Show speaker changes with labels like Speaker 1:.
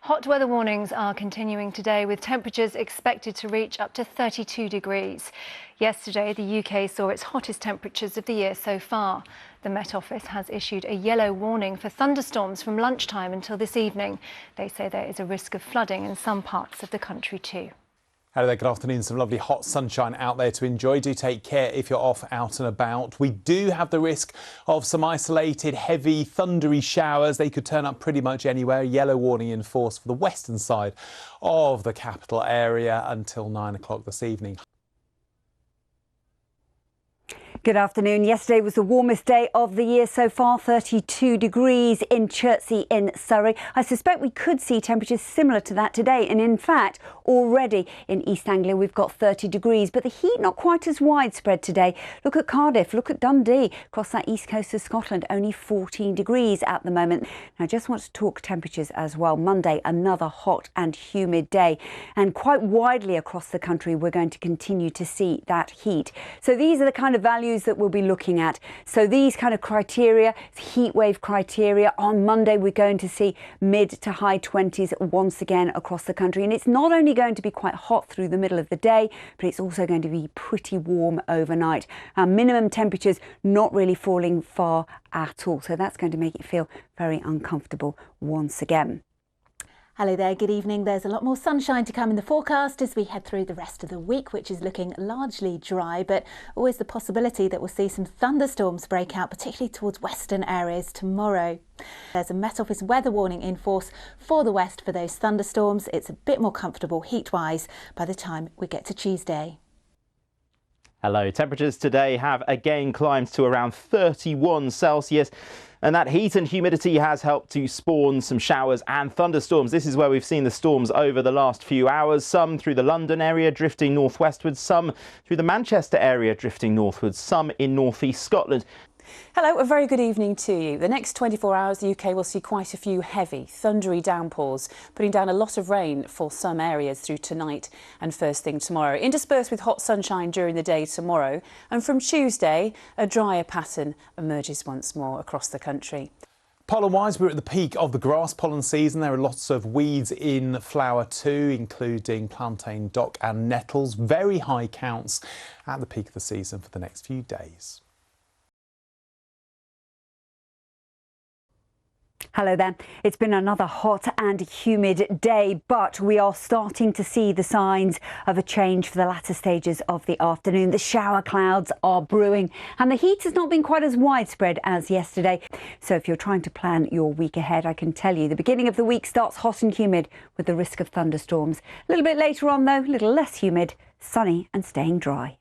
Speaker 1: Hot weather warnings are continuing today, with temperatures expected to reach up to 32 degrees. Yesterday, the UK saw its hottest temperatures of the year so far. The Met Office has issued a yellow warning for thunderstorms from lunchtime until this evening. They say there is a risk of flooding in some parts of the country too.
Speaker 2: Hello there, good afternoon. Some lovely hot sunshine out there to enjoy. Do take care if you're off out and about. We do have the risk of some isolated, heavy, thundery showers. They could turn up pretty much anywhere. Yellow warning in force for the western side of the capital area until 9 o'clock this evening.
Speaker 3: Good afternoon. Yesterday was the warmest day of the year so far, 32 degrees in Chertsey in Surrey. I suspect we could see temperatures similar to that today. And in fact, already in East Anglia, we've got 30 degrees, but the heat not quite as widespread today. Look at Cardiff, look at Dundee, across that east coast of Scotland, only 14 degrees at the moment. Now, I just want to talk temperatures as well. Monday, another hot and humid day. And quite widely across the country, we're going to continue to see that heat. So these are the kind of values that we'll be looking at. So these kind of criteria, heat wave criteria, on Monday we're going to see mid to high 20s once again across the country. And it's not only going to be quite hot through the middle of the day, but it's also going to be pretty warm overnight. Our minimum temperatures not really falling far at all. So that's going to make it feel very uncomfortable once again.
Speaker 4: Hello there, good evening. There's a lot more sunshine to come in the forecast as we head through the rest of the week, which is looking largely dry, but always the possibility that we'll see some thunderstorms break out, particularly towards western areas tomorrow. There's a Met Office weather warning in force for the west for those thunderstorms. It's a bit more comfortable heat-wise by the time we get to Tuesday.
Speaker 5: Hello, temperatures today have again climbed to around 31 Celsius. And that heat and humidity has helped to spawn some showers and thunderstorms. This is where we've seen the storms over the last few hours. Some through the London area drifting northwestwards, some through the Manchester area drifting northwards, some in northeast Scotland.
Speaker 6: Hello, a very good evening to you. The next 24 hours, the UK will see quite a few heavy, thundery downpours, putting down a lot of rain for some areas through tonight and first thing tomorrow, interspersed with hot sunshine during the day tomorrow. And from Tuesday, a drier pattern emerges once more across the country.
Speaker 2: Pollen-wise, we're at the peak of the grass pollen season. There are lots of weeds in flower too, including plantain, dock and nettles. Very high counts at the peak of the season for the next few days.
Speaker 3: Hello there. It's been another hot and humid day, but we are starting to see the signs of a change for the latter stages of the afternoon. The shower clouds are brewing and the heat has not been quite as widespread as yesterday. So if you're trying to plan your week ahead, I can tell you the beginning of the week starts hot and humid with the risk of thunderstorms. A little bit later on, though, a little less humid, sunny and staying dry.